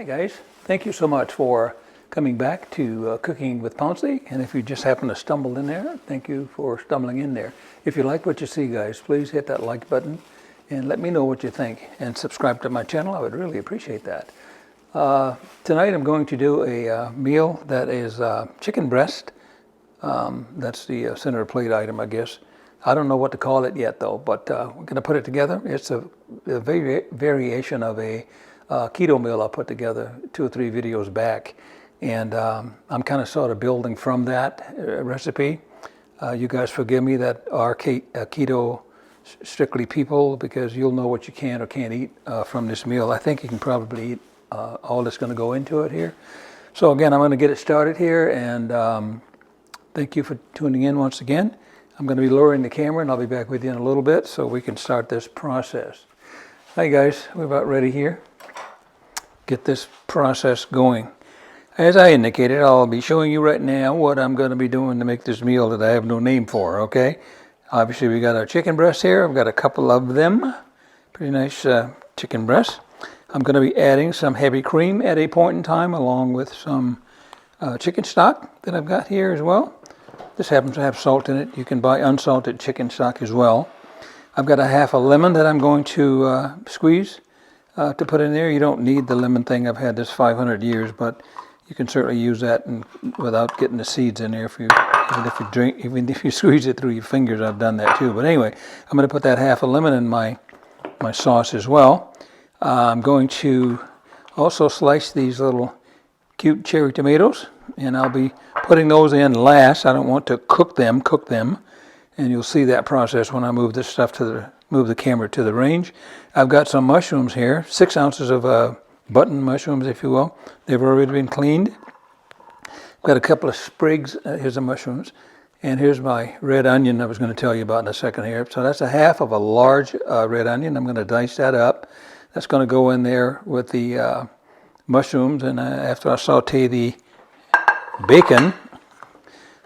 guys, thank you so much for coming back to Cooking with Pouncy. And if you just happen to stumble in there, thank you for stumbling in there. If you like what you see, guys, please hit that like button and let me know what you think. And subscribe to my channel. I would really appreciate that. Tonight I'm going to do a meal that is chicken breast. That's the center plate item, I guess. I don't know what to call it yet, though, but we're going to put it together. It's a variation of a keto meal I put together 2 or 3 videos back, and I'm kind of sort of building from that recipe. You guys forgive me that are keto strictly people, because you'll know what you can or can't eat from this meal. I think you can probably eat all that's going to go into it here. So again, I'm going to get it started here, and thank you for tuning in once again. I'm going to be lowering the camera, and I'll be back with you in a little bit so we can start this process. Hi guys, we're about ready here. Get this process going. As I indicated, I'll be showing you right now what I'm going to be doing to make this meal that I have no name for, okay? Obviously, we got our chicken breasts here. I've got a couple of them. Pretty nice chicken breasts. I'm going to be adding some heavy cream at a point in time, along with some chicken stock that I've got here as well. This happens to have salt in it. You can buy unsalted chicken stock as well. I've got a half a lemon that I'm going to squeeze to put in there. You don't need the lemon thing. I've had this 500 years, but you can certainly use that without getting the seeds in there. Even if you squeeze it through your fingers, I've done that too. But anyway, I'm going to put that half a lemon in my sauce as well. I'm going to also slice these little cute cherry tomatoes, and I'll be putting those in last. I don't want to cook them, and you'll see that process when I move this stuff move the camera to the range. I've got some mushrooms here, 6 ounces of button mushrooms, if you will. They've already been cleaned. I've got a couple of sprigs. Here's the mushrooms, and here's my red onion I was going to tell you about in a second here. So that's a half of a large red onion. I'm going to dice that up. That's going to go in there with the mushrooms, and after I saute the bacon,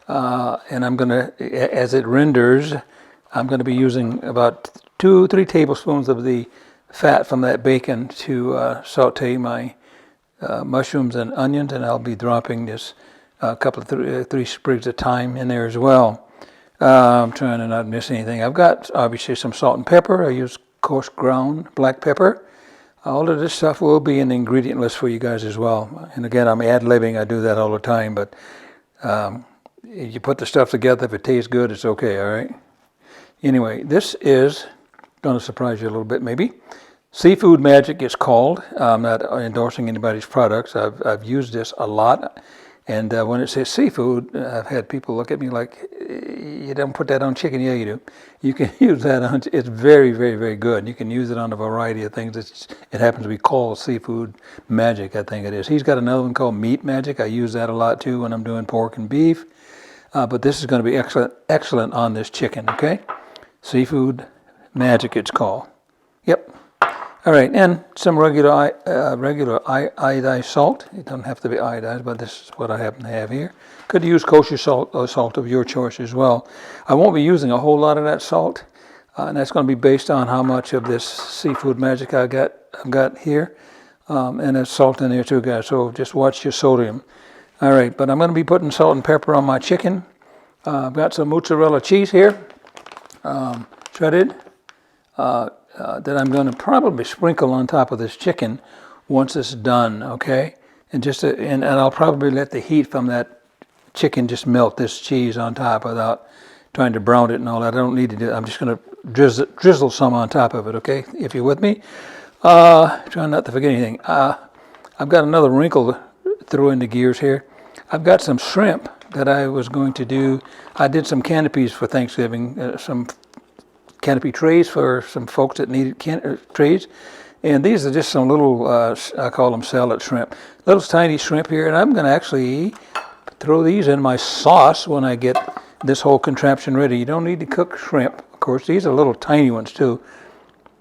and I'm going to, as it renders, I'm going to be using about 2-3 tablespoons of the fat from that bacon to saute my mushrooms and onions, and I'll be dropping this couple of 3 sprigs of thyme in there as well. I'm trying to not miss anything. I've got obviously some salt and pepper. I use coarse ground black pepper. All of this stuff will be in the ingredient list for you guys as well. And again, I'm ad-libbing. I do that all the time, but you put the stuff together. If it tastes good, it's okay, all right? Anyway, this is going to surprise you a little bit, maybe. Seafood Magic it's called. I'm not endorsing anybody's products. I've used this a lot. And when it says seafood, I've had people look at me like, you don't put that on chicken. Yeah, you do. You can use that on, it's very, very, very good. You can use it on a variety of things. It happens to be called Seafood Magic, I think it is. He's got another one called Meat Magic. I use that a lot too when I'm doing pork and beef. But this is going to be excellent on this chicken, okay? Seafood Magic it's called. Yep. All right, and some regular iodized salt. It doesn't have to be iodized, but this is what I happen to have here. Could use kosher salt or salt of your choice as well. I won't be using a whole lot of that salt, and that's going to be based on how much of this Seafood Magic I've got here. And there's salt in there too, guys, so just watch your sodium. All right, but I'm going to be putting salt and pepper on my chicken. I've got some mozzarella cheese here, shredded. That I'm going to probably sprinkle on top of this chicken once it's done, okay? And I'll probably let the heat from that chicken just melt this cheese on top without trying to brown it and all that. I don't need to do it. I'm just going to drizzle some on top of it, okay? If you're with me. Trying not to forget anything. I've got another wrinkle to throw into gears here. I've got some shrimp that I was going to do. I did some canopies for Thanksgiving, some canopy trays for some folks that needed trays, and these are just some little I call them salad shrimp, little tiny shrimp here, and I'm going to actually throw these in my sauce when I get this whole contraption ready. You don't need to cook shrimp, of course. These are little tiny ones too.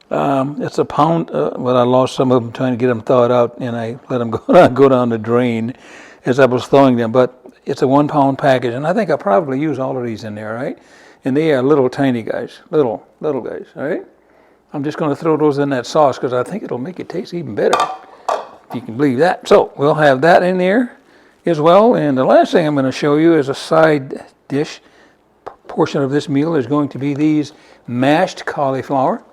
It's a pound, but I lost some of them trying to get them thawed out, and I let them go down the drain as I was thawing them. But it's a 1 pound package, and I think I'll probably use all of these in there, right? And they are little tiny guys, little guys, all right? I'm just going to throw those in that sauce because I think it'll make it taste even better. if you can believe that. So we'll have that in there as well. And the last thing I'm going to show you is a side dish portion of this meal is going to be these mashed cauliflower.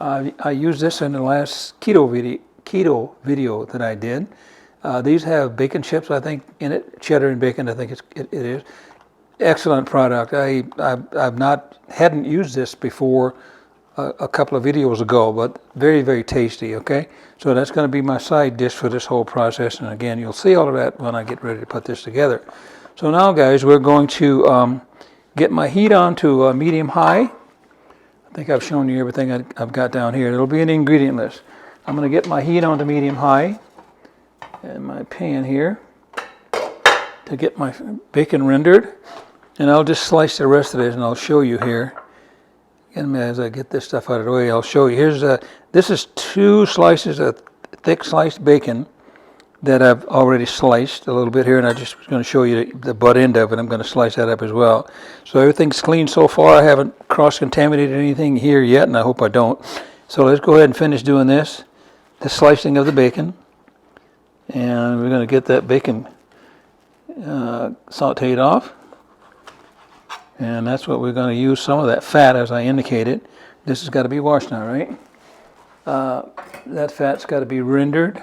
I used this in the last keto video that I did. These have bacon chips, I think, in it. Cheddar and bacon, I think it is. Excellent product. Hadn't used this before a couple of videos ago, but very, very tasty, okay? So that's going to be my side dish for this whole process. And again, you'll see all of that when I get ready to put this together. So now, guys, we're going to get my heat on to medium-high. I think I've shown you everything I've got down here. It'll be an ingredient list. I'm going to get my heat on to medium-high and my pan here to get my bacon rendered. And I'll just slice the rest of this, and I'll show you here. And as I get this stuff out of the way, I'll show you. This is 2 slices of thick sliced bacon that I've already sliced a little bit here, and I just was going to show you the butt end of it. I'm going to slice that up as well. So everything's clean so far. I haven't cross-contaminated anything here yet, and I hope I don't. So let's go ahead and finish doing this slicing of the bacon. And we're going to get that bacon sauteed off. And that's what we're going to use, some of that fat, as I indicated. This has got to be washed now, right? That fat's got to be rendered.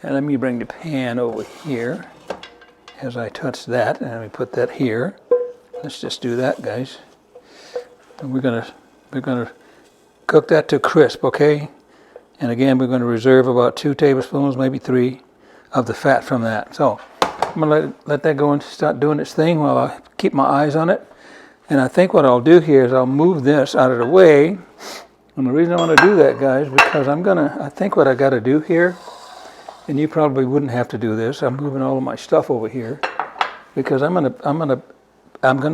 And let me bring the pan over here as I touch that. And we put that here. Let's just do that, guys. And we're gonna cook that to crisp, okay? And again, we're going to reserve about 2 tablespoons, maybe 3, of the fat from that. So I'm going to let that go and start doing its thing while I keep my eyes on it. And I think what I'll do here is I'll move this out of the way. And the reason I want to do that, guys, because I think what I got to do here, and you probably wouldn't have to do this. I'm moving all of my stuff over here because I'm gonna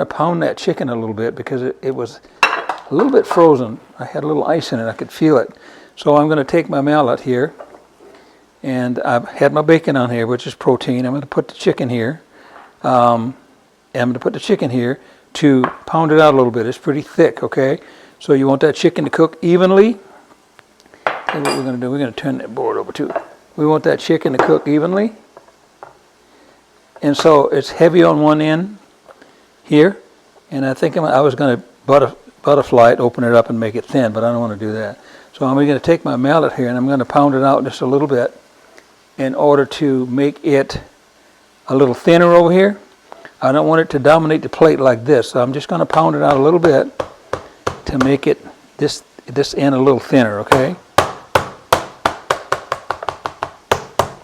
pound that chicken a little bit because it was a little bit frozen. I had a little ice in it. I could feel it. So I'm going to take my mallet here, and I've had my bacon on here, which is protein. I'm going to put the chicken here. I'm going to put the chicken here to pound it out a little bit. It's pretty thick, okay? So you want that chicken to cook evenly. And what we're going to do, we're going to turn that board over too. We want that chicken to cook evenly. And so it's heavy on one end here. And I think I was going to butterfly it, open it up and make it thin, but I don't want to do that. So I'm going to take my mallet here and I'm going to pound it out just a little bit in order to make it a little thinner over here. I don't want it to dominate the plate like this. So I'm just going to pound it out a little bit to make it this end a little thinner, okay?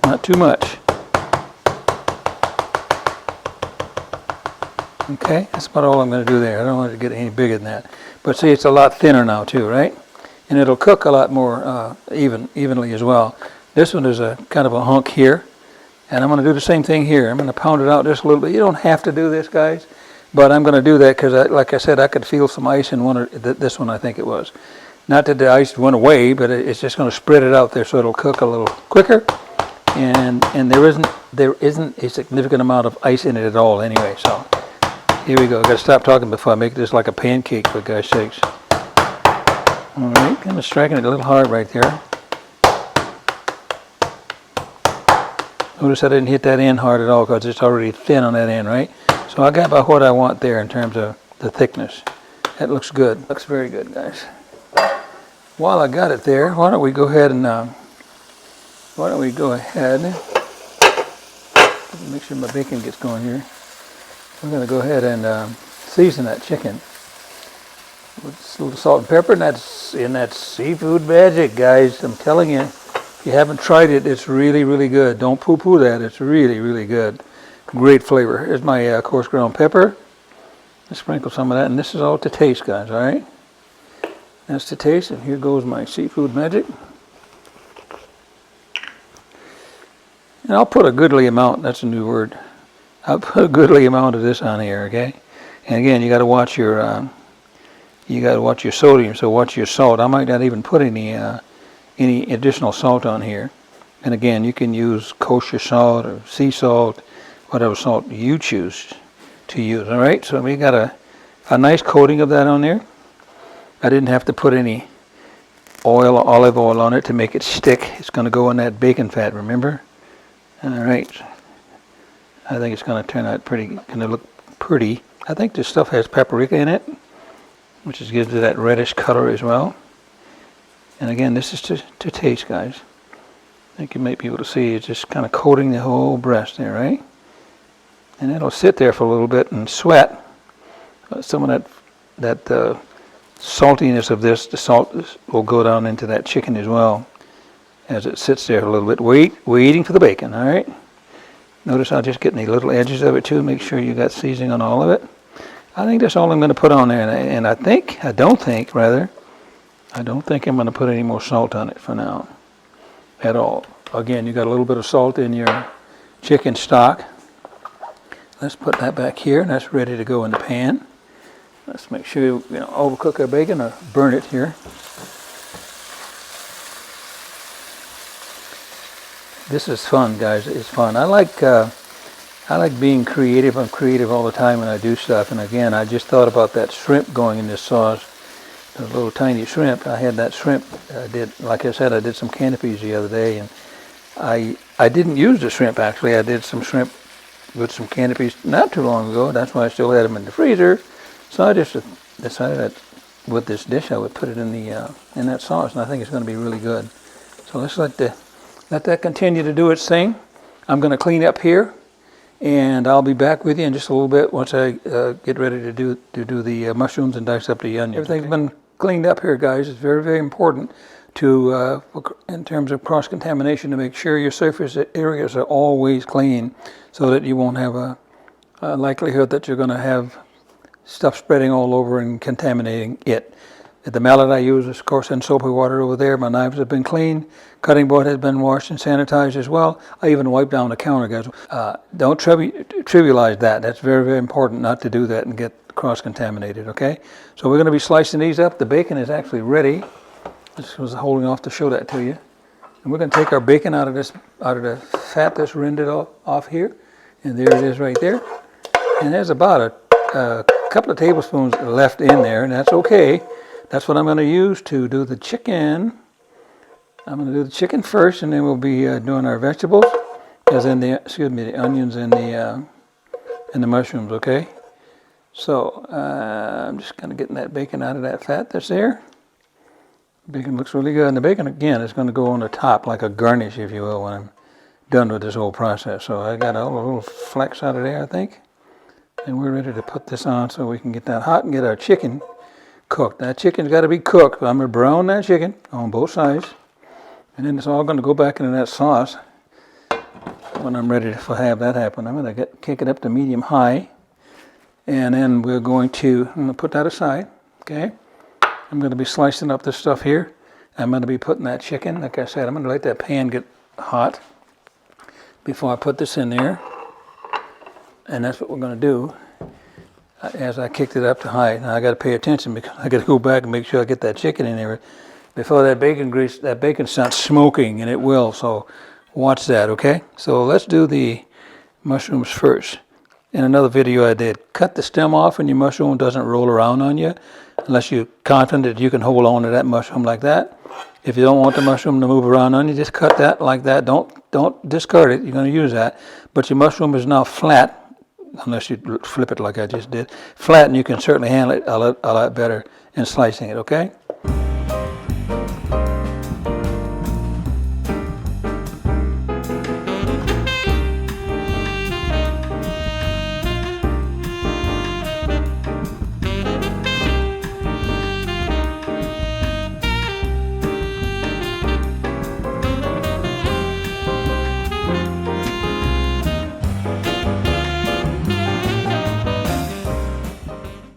Not too much. Okay, that's about all I'm going to do there. I don't want it to get any bigger than that. But see, it's a lot thinner now too, right? And it'll cook a lot more evenly as well. This one is a kind of a hunk here. And I'm going to do the same thing here. I'm going to pound it out just a little bit. You don't have to do this, guys. But I'm going to do that because, like I said, I could feel some ice in this one, I think it was. Not that the ice went away, but it's just going to spread it out there so it'll cook a little quicker. And there isn't a significant amount of ice in it at all anyway. So here we go. I've got to stop talking before I make this like a pancake, for God's sakes. All right, kind of striking it a little hard right there. Notice I didn't hit that end hard at all because it's already thin on that end, right? So I got about what I want there in terms of the thickness. That looks good. Looks very good, guys. While I got it there, why don't we go ahead and make sure my bacon gets going here. We're going to go ahead and season that chicken with a little salt and pepper, and that's in that seafood magic, guys. I'm telling you, if you haven't tried it, it's really, really good. Don't poo-poo that. It's really, really good. Great flavor. Here's my coarse ground pepper. Let's sprinkle some of that, and this is all to taste, guys, all right? That's to taste, and here goes my seafood magic. And I'll put a goodly amount, that's a new word. I'll put a goodly amount of this on here, okay? And again, you got to watch your sodium, so watch your salt. I might not even put any additional salt on here. And again, you can use kosher salt or sea salt, whatever salt you choose to use. All right, so we got a nice coating of that on there. I didn't have to put any olive oil on it to make it stick. It's going to go in that bacon fat, remember? All right. I think it's going to turn out pretty, going to look pretty. I think this stuff has paprika in it, which gives it that reddish color as well. And again, this is to taste, guys. I think you might be able to see it's just kind of coating the whole breast there, right? And it'll sit there for a little bit and sweat. Some of that saltiness of this, the salt will go down into that chicken as well as it sits there a little bit, waiting for the bacon, all right? Notice I'll just get the little edges of it too, make sure you got seasoning on all of it. I think that's all I'm going to put on there, and I don't think I'm going to put any more salt on it for now at all. Again, you got a little bit of salt in your chicken stock. Let's put that back here, and that's ready to go in the pan. Let's make sure you don't overcook our bacon or burn it here. This is fun, guys. It's fun. I like being creative. I'm creative all the time when I do stuff. And again, I just thought about that shrimp going in this sauce. The little tiny shrimp. I had that shrimp. Like I said, I did some canapes the other day, and I didn't use the shrimp actually. I did some shrimp with some canapes not too long ago. That's why I still had them in the freezer. So I just decided that with this dish I would put it in that sauce, and I think it's going to be really good. So let's let that continue to do its thing. I'm going to clean up here, and I'll be back with you in just a little bit once I get ready to do the mushrooms and dice up the onions. Everything's been cleaned up here, guys. It's very, very important to in terms of cross-contamination, to make sure your surface areas are always clean, so that you won't have a likelihood that you're going to have stuff spreading all over and contaminating it. The mallet I use is, of course, in soapy water over there. My knives have been cleaned. Cutting board has been washed and sanitized as well. I even wiped down the counter, guys. Don't trivialize that. That's very, very important not to do that and get cross-contaminated, okay? So we're going to be slicing these up. The bacon is actually ready. Just was holding off to show that to you. And we're going to take our bacon out of the fat that's rendered off here. And there it is right there. And there's about a couple of tablespoons left in there, and that's okay. That's what I'm going to use to do the chicken. I'm going to do the chicken first, and then we'll be doing our vegetables, as in the onions and the mushrooms. Okay. So I'm just kind of getting that bacon out of that fat that's there. Bacon looks really good, and the bacon again is going to go on the top like a garnish, if you will, when I'm done with this whole process. So I got all the little flecks out of there, I think, and we're ready to put this on so we can get that hot and get our chicken cooked. That chicken's got to be cooked. I'm going to brown that chicken on both sides, and then it's all going to go back into that sauce when I'm ready to have that happen. I'm going to kick it up to medium high, and then I'm going to put that aside. Okay, I'm going to be slicing up this stuff here. I'm going to be putting that chicken, like I said, I'm going to let that pan get hot before I put this in there, and that's what we're going to do. As I kicked it up to high, now I got to pay attention because I got to go back and make sure I get that chicken in there before that bacon starts smoking, and it will. So watch that, okay? So let's do the mushrooms first. In another video I did, cut the stem off when your mushroom doesn't roll around on you, unless you're confident that you can hold on to that mushroom like that. If you don't want the mushroom to move around on you, just cut that like that. Don't discard it. You're going to use that, but your mushroom is now flat. Unless you flip it like I just did. Flat, and you can certainly handle it a lot better in slicing it, okay?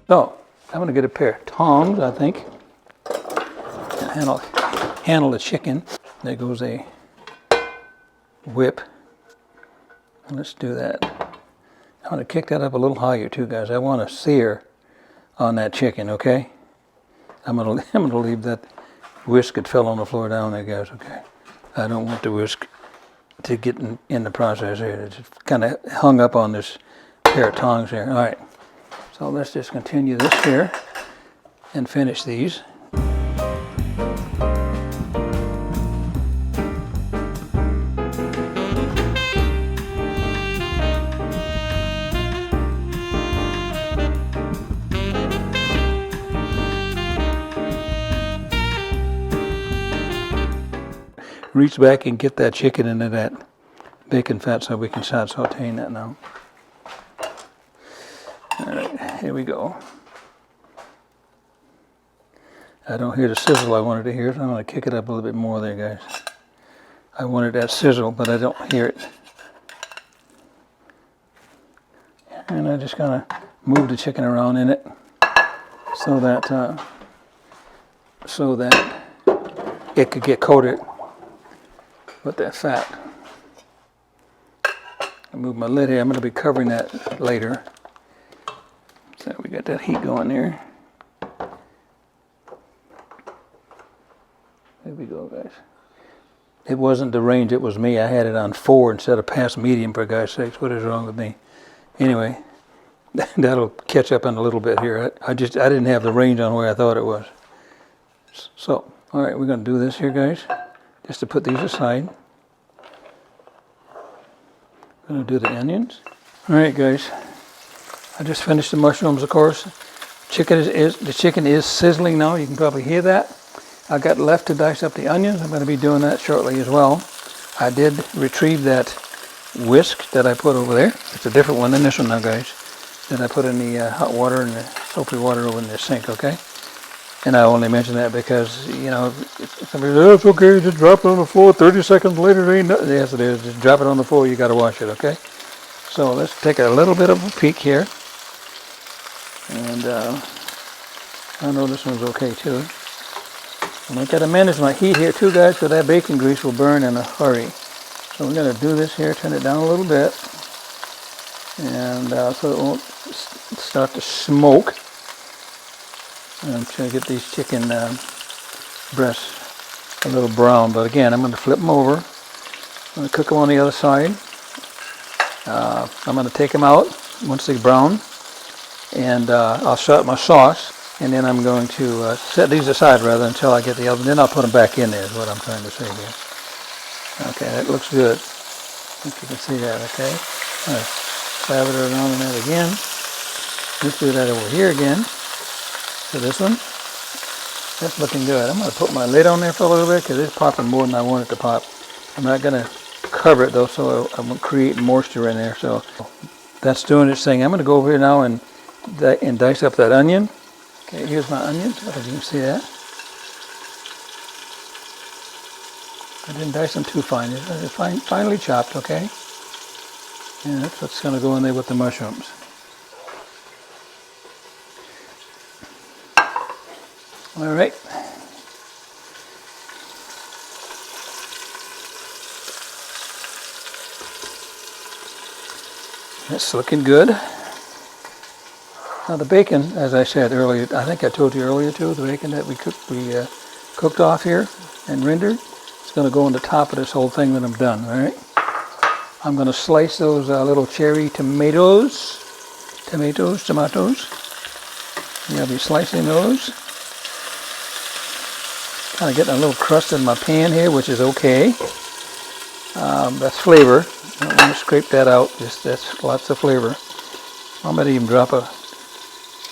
So, I'm going to get a pair of tongs, I think, and handle the chicken. There goes a whip. And let's do that. I'm going to kick that up a little higher too, guys. I want to sear on that chicken, okay? I'm going to leave that whisk that fell on the floor down there, guys, okay? I don't want the whisk to get in the process here. It's kind of hung up on this pair of tongs here. All right. So let's just continue this here and finish these. reach back and get that chicken into that bacon fat so we can start sauteing that now. All right, here we go. I don't hear the sizzle I wanted to hear, so I'm going to kick it up a little bit more there, guys. I wanted that sizzle, but I don't hear it. And I'm just going to move the chicken around in it so that it could get coated with that fat. I move my lid here. I'm going to be covering that later. So we got that heat going there. There we go, guys. It wasn't the range, it was me. I had it on 4 instead of past medium, for God's sakes. What is wrong with me? Anyway, that'll catch up in a little bit here. I didn't have the range on where I thought it was. So, all right, we're going to do this here, guys, just to put these aside. I'm going to do the onions. All right, guys, I just finished the mushrooms, of course. The chicken is sizzling now. You can probably hear that. I got left to dice up the onions. I'm going to be doing that shortly as well. I did retrieve that whisk that I put over there. It's a different one than this one now, guys. That I put in the hot water and the soapy water over in the sink, okay? And I only mention that because, you know, somebody says, oh, it's okay, just drop it on the floor. 30 seconds later, it ain't nothing. Yes, it is. Just drop it on the floor. You got to wash it, okay? So let's take a little bit of a peek here. And I know this one's okay, too. And I got to manage my heat here too, guys, because that bacon grease will burn in a hurry. So we're going to do this here, turn it down a little bit, and so it won't start to smoke. And I'm trying to get these chicken breasts a little brown, but again, I'm going to flip them over. I'm going to cook them on the other side. I'm going to take them out once they're brown, and I'll start my sauce. And then I'm going to set these aside rather until I get the oven. Then I'll put them back in there is what I'm trying to say here. Okay, that looks good. I think you can see that, okay? All right, slab it around in that again. Let's do that over here again. So this one. That's looking good. I'm going to put my lid on there for a little bit because it's popping more than I want it to pop. I'm not going to cover it though, so I won't create moisture in there. So that's doing its thing. I'm going to go over here now and dice up that onion. Okay, here's my onions. I don't know if you can see that. I didn't dice them too fine. They're finely chopped, okay? And that's what's going to go in there with the mushrooms. All right. That's looking good. Now the bacon, as I said earlier, I think I told you earlier too, the bacon that we cooked off here and rendered, it's going to go on the top of this whole thing when I'm done, all right? I'm going to slice those little cherry tomatoes. Yeah, I'll be slicing those. Kind of getting a little crust in my pan here, which is okay. That's flavor. I don't want to scrape that out, just that's lots of flavor. I might even drop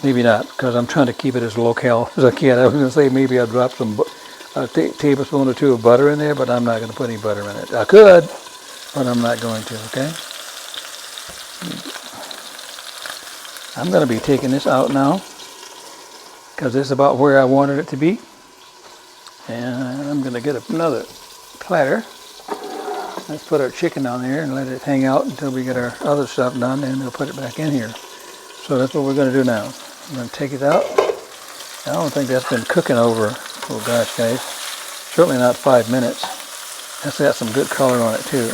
maybe not, because I'm trying to keep it as low cal as I can. I was going to say maybe I'll drop some tablespoon or 2 of butter in there, but I'm not going to put any butter in it. I could, but I'm not going to, okay? I'm going to be taking this out now, because this is about where I wanted it to be. And I'm going to get another platter. Let's put our chicken on there and let it hang out until we get our other stuff done, and we'll put it back in here. So that's what we're going to do now. I'm going to take it out. I don't think that's been cooking over, oh gosh, guys, certainly not 5 minutes. That's got some good color on it too.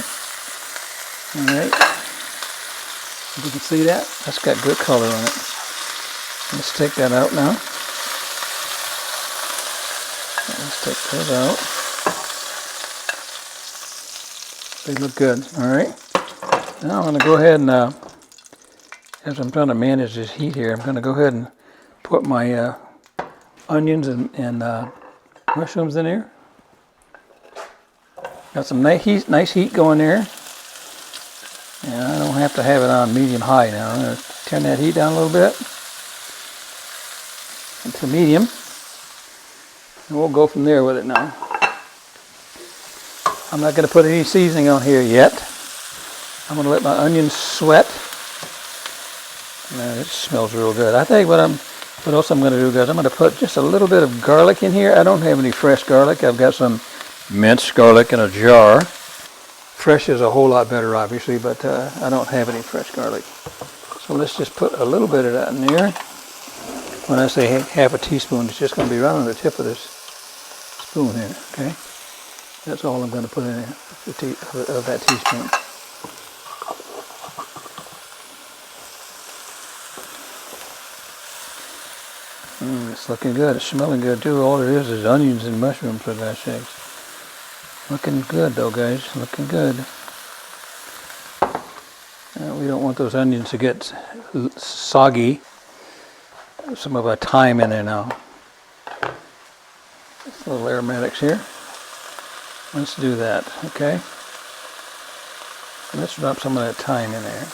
All right, you can see that? That's got good color on it. Let's take that out now. Let's take those out. They look good, all right. Now I'm going to go ahead and, as I'm trying to manage this heat here, I'm going to go ahead and put my onions and mushrooms in here. Got some nice heat going there. And I don't have to have it on medium-high now. I'm going to turn that heat down a little bit to medium. And we'll go from there with it now. I'm not going to put any seasoning on here yet. I'm going to let my onions sweat. Man, it smells real good. I think what else I'm going to do, guys, I'm going to put just a little bit of garlic in here. I don't have any fresh garlic. I've got some minced garlic in a jar. Fresh is a whole lot better, obviously, but I don't have any fresh garlic. So let's just put a little bit of that in there. When I say half a teaspoon, it's just going to be right on the tip of this spoon here, okay? That's all I'm going to put in there, of that teaspoon. It's looking good. It's smelling good too. All it is onions and mushrooms, for God's sakes. Looking good though, guys. Looking good. We don't want those onions to get soggy. Some of our thyme in there now. Just a little aromatics here. Let's do that, okay? Let's drop some of that thyme in there.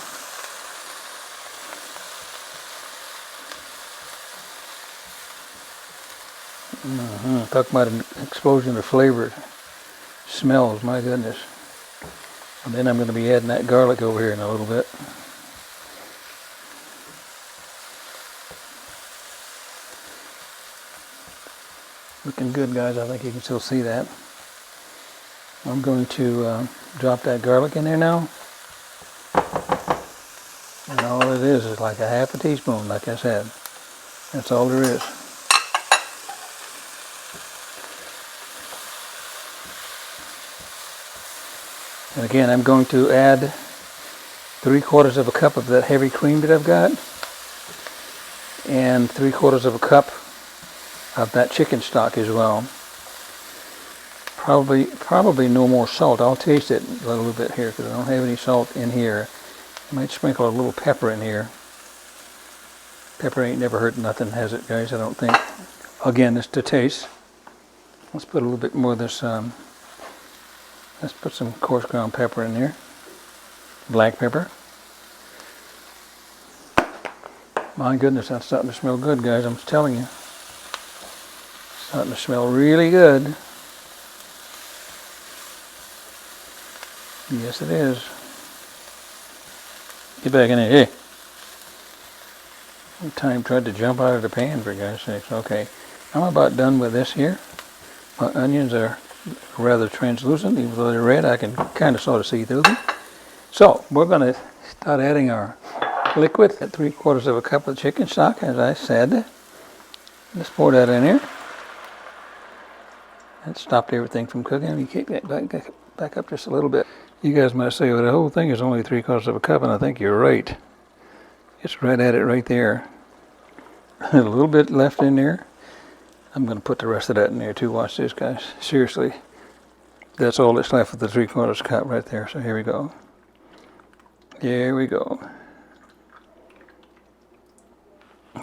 Talk about an explosion of flavor. Smells, my goodness. And then I'm going to be adding that garlic over here in a little bit. Looking good, guys. I think you can still see that. I'm going to drop that garlic in there now. And all it is like a half a teaspoon, like I said. That's all there is. And again, I'm going to add 3/4 of a cup of that heavy cream that I've got. And 3/4 of a cup of that chicken stock as well. Probably no more salt. I'll taste it a little bit here because I don't have any salt in here. I might sprinkle a little pepper in here. Pepper ain't never hurt nothing, has it, guys? I don't think. Again, it's to taste. Let's put a little bit more of this. Let's put some coarse ground pepper in there. Black pepper. My goodness, that's starting to smell good, guys. I'm telling you. Starting to smell really good. Yes, it is. Get back in there. Hey. Time tried to jump out of the pan, for God's sakes. Okay. I'm about done with this here. My onions are rather translucent. Even though they're red, I can kind of sort of see through them. So, we're going to start adding our liquid at 3/4 of a cup of chicken stock, as I said. Let's pour that in here. That stopped everything from cooking. You keep that back up just a little bit. You guys might say, well, the whole thing is only 3/4 of a cup, and I think you're right. It's right at it right there. A little bit left in there. I'm going to put the rest of that in there too. Watch this, guys. Seriously. That's all that's left of the 3/4 cup right there. So here we go. Here we go.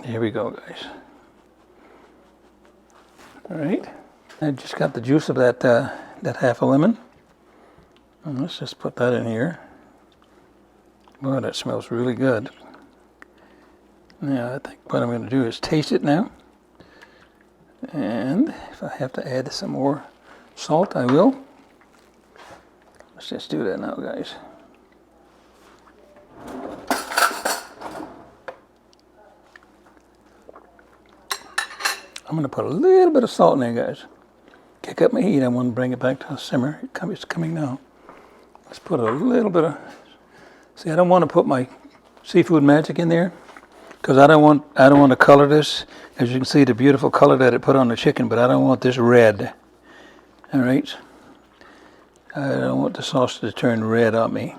Here we go, guys. All right. I just got the juice of that half a lemon. And let's just put that in here. Boy, that smells really good. Now, I think what I'm going to do is taste it now. And if I have to add some more salt, I will. Let's just do that now, guys. I'm going to put a little bit of salt in there, guys. Kick up my heat. I want to bring it back to a simmer. It's coming now. Let's put a little bit of... See, I don't want to put my seafood magic in there because I don't want to color this. As you can see, the beautiful color that it put on the chicken, but I don't want this red. All right? I don't want the sauce to turn red on me.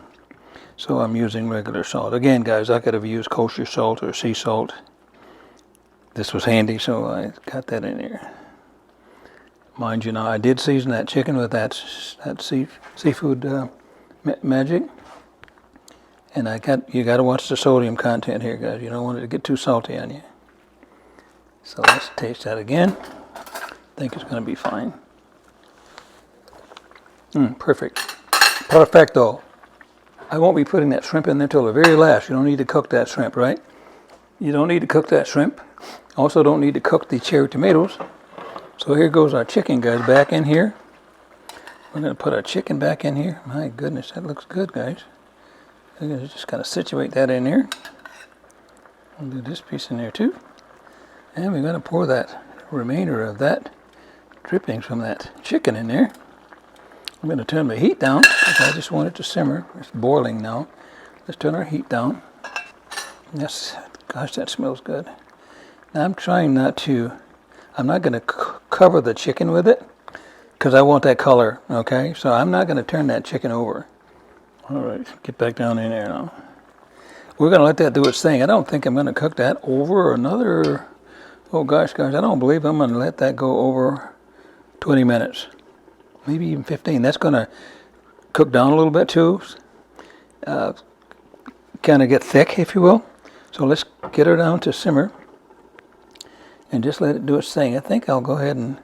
So I'm using regular salt. Again, guys, I could have used kosher salt or sea salt. This was handy, so I got that in there. Mind you, now I did season that chicken with that seafood magic, and you got to watch the sodium content here, guys. You don't want it to get too salty on you. So let's taste that again. I think it's going to be fine. Perfect. Perfecto. I won't be putting that shrimp in there till the very last. You don't need to cook that shrimp, right? You don't need to cook that shrimp. Also don't need to cook the cherry tomatoes. So here goes our chicken, guys, back in here. We're going to put our chicken back in here. My goodness, that looks good, guys. We're going to just kind of situate that in there. We'll do this piece in there too. And we're going to pour that remainder of that drippings from that chicken in there. I'm going to turn the heat down because I just want it to simmer. It's boiling now. Let's turn our heat down. Yes, gosh, that smells good. Now I'm trying not to, I'm not going to cover the chicken with it because I want that color, okay? So I'm not going to turn that chicken over. All right, get back down in there now. We're going to let that do its thing. I don't think I'm going to cook that over another, oh gosh, guys, I don't believe I'm going to let that go over 20 minutes. Maybe even 15. That's going to cook down a little bit too. Kind of get thick, if you will. So let's get her down to simmer. And just let it do its thing. I think I'll go ahead and,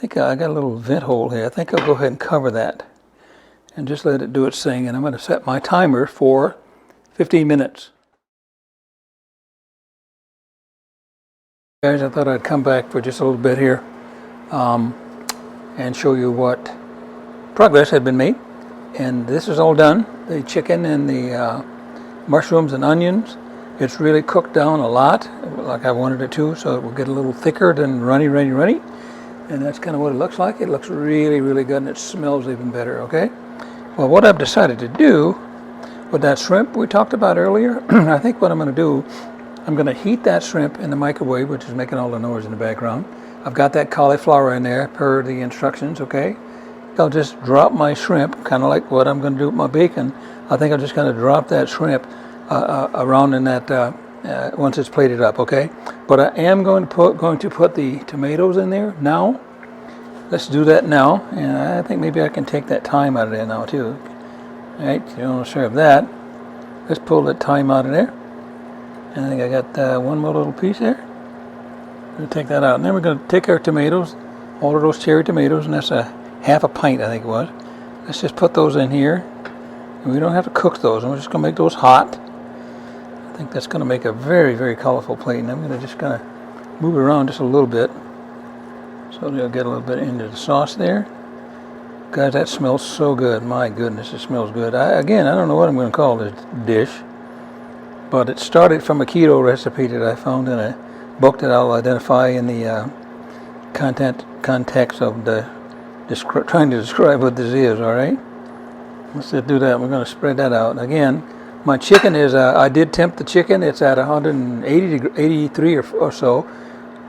I got a little vent hole here. I think I'll go ahead and cover that. And just let it do its thing. And I'm going to set my timer for 15 minutes. Guys, I thought I'd come back for just a little bit here and show you what progress had been made. And this is all done. The chicken and the mushrooms and onions. It's really cooked down a lot, like I wanted it to, so it will get a little thicker than runny. And that's kind of what it looks like. It looks really, really good, and it smells even better, okay? Well, what I've decided to do with that shrimp we talked about earlier, I think what I'm going to do, I'm going to heat that shrimp in the microwave, which is making all the noise in the background. I've got that cauliflower in there per the instructions, okay? I'll just drop my shrimp, kind of like what I'm going to do with my bacon. I think I'm just going to drop that shrimp around in that once it's plated up, okay? But I am going to put the tomatoes in there now. Let's do that now, and I think maybe I can take that thyme out of there now too. All right, you don't want to serve that. Let's pull that thyme out of there. And I think I got one more little piece there. We'll take that out, and then we're going to take our tomatoes, all of those cherry tomatoes, and that's a half a pint, I think it was. Let's just put those in here. And we don't have to cook those. I'm just going to make those hot. I think that's going to make a very, very colorful plate. And I'm going to just kind of move it around just a little bit so they'll get a little bit into the sauce there. Guys, that smells so good. My goodness, it smells good. Again, I don't know what I'm going to call this dish, but it started from a keto recipe that I found in a book that I'll identify in the context of the trying to describe what this is, all right? Let's just do that. We're going to spread that out. Again, my chicken is, I did temp the chicken. It's at 183 or so.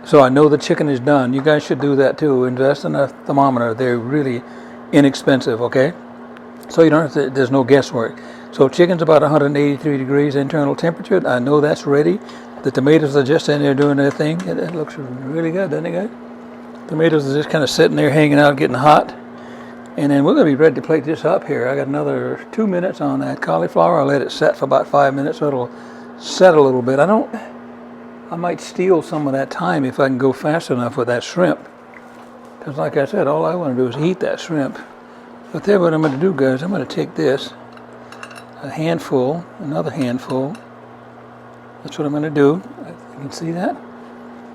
So I know the chicken is done. You guys should do that too. Invest in a thermometer. They're really inexpensive, okay? So you don't have to, there's no guesswork. So chicken's about 183 degrees internal temperature. I know that's ready. The tomatoes are just in there doing their thing. It looks really good, doesn't it, guys? Tomatoes are just kind of sitting there hanging out, getting hot. And then we're going to be ready to plate this up here. I got another 2 minutes on that cauliflower. I'll let it set for about 5 minutes so it'll set a little bit. I might steal some of that time if I can go fast enough with that shrimp. Because like I said, all I want to do is eat that shrimp. But then what I'm going to do, guys, I'm going to take this, a handful, another handful. That's what I'm going to do. You can see that?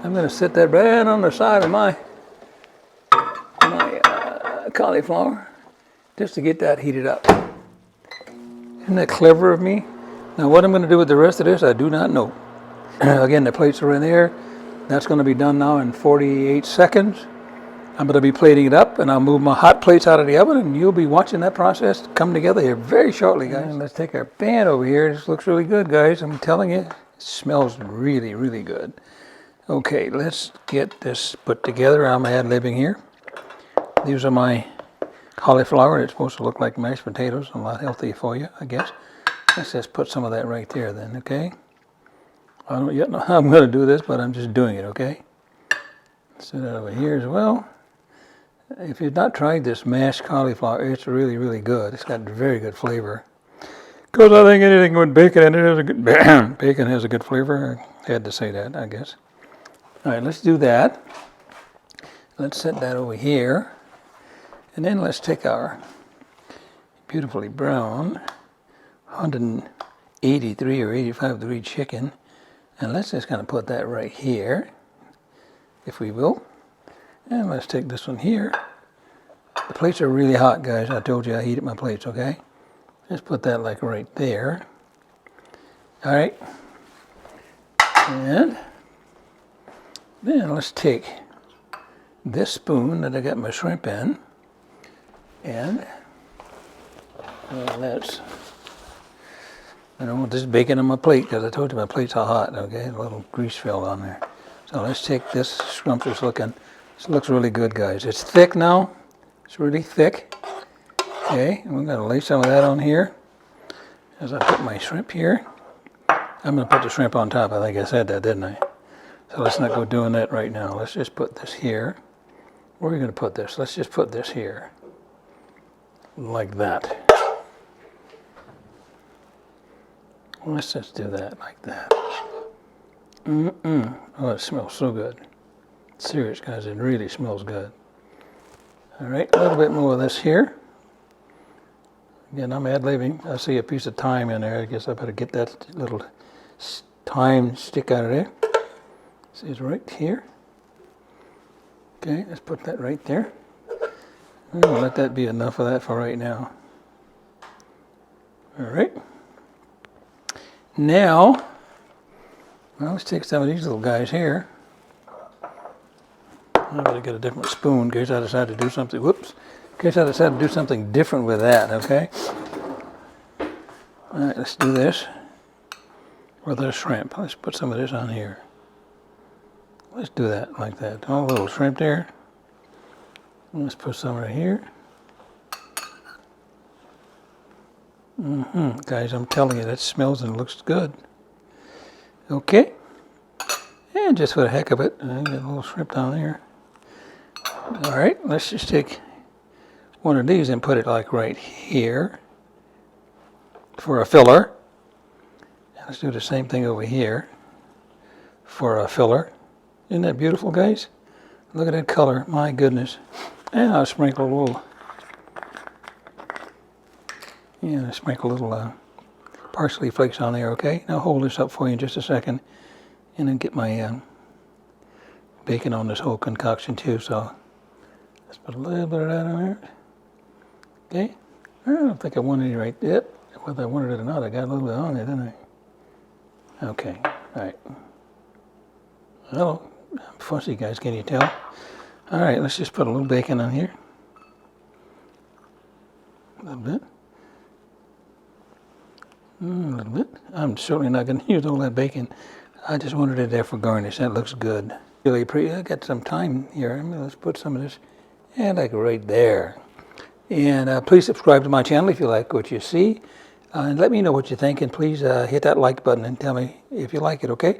I'm going to set that right on the side of my cauliflower just to get that heated up. Isn't that clever of me? Now what I'm going to do with the rest of this, I do not know. Again, the plates are in there. That's going to be done now in 48 seconds. I'm going to be plating it up, and I'll move my hot plates out of the oven, and you'll be watching that process come together here very shortly, guys. And let's take our pan over here. This looks really good, guys. I'm telling you, it smells really, really good. Okay, let's get this put together. I'm ad-libbing here. These are my cauliflower. It's supposed to look like mashed potatoes. A lot healthier for you, I guess. Let's just put some of that right there then, okay? I don't yet know how I'm going to do this, but I'm just doing it, okay? Set that over here as well. If you've not tried this mashed cauliflower, it's really, really good. It's got very good flavor. Because I think anything with bacon in it is a good bacon has a good flavor. I had to say that, I guess. All right, let's do that. Let's set that over here. And then let's take our beautifully brown 183 or 85 degree chicken, and let's just kind of put that right here, if we will. And let's take this one here, The plates are really hot, guys. I told you I heated my plates, okay? Just put that like right there. All right. And then let's take this spoon that I got my shrimp in, and I don't want this bacon on my plate because I told you my plates are hot, okay? A little grease filled on there. So let's take this scrumptious looking. This looks really good, guys. It's thick now. It's really thick. Okay, and we're going to lay some of that on here as I put my shrimp here. I'm going to put the shrimp on top. I think I said that, didn't I? So let's not go doing that right now. Let's just put this here. Where are we going to put this? Let's just put this here. Like that. Let's just do that like that. Oh, it smells so good. Serious, guys, it really smells good. All right, a little bit more of this here. Again, I'm ad-libbing. I see a piece of thyme in there. I guess I better get that little thyme stick out of there. See, it's right here. Okay, let's put that right there. I'm going to let that be enough of that for right now. All right. Now, well, let's take some of these little guys here. I'm going to get a different spoon in case I decide to do something. Whoops. In case I decide to do something different with that, okay? All right, let's do this. Or the shrimp. Let's put some of this on here. Let's do that like that. Oh, a little shrimp there. Let's put some right here. Guys, I'm telling you, that smells and looks good. Okay. And just for the heck of it, I got a little shrimp down there. All right, let's just take one of these and put it like right here for a filler. Let's do the same thing over here for a filler. Isn't that beautiful, guys? Look at that color, my goodness. And I'll sprinkle a little, parsley flakes on there, okay? Now hold this up for you in just a second and then get my bacon on this whole concoction too. So let's put a little bit of that on there. Okay? I don't think I wanted it right there. Yep. Whether I wanted it or not, I got a little bit on there, didn't I? Okay. All right. Hello. I'm fussy, guys. Can you tell? All right. Let's just put a little bacon on here. A little bit. A little bit. I'm certainly not going to use all that bacon. I just wanted it there for garnish. That looks good. Really pretty. I got some thyme here. Let's put some of this, and like right there. And please subscribe to my channel if you like what you see. And let me know what you think. And please hit that like button and tell me if you like it, okay?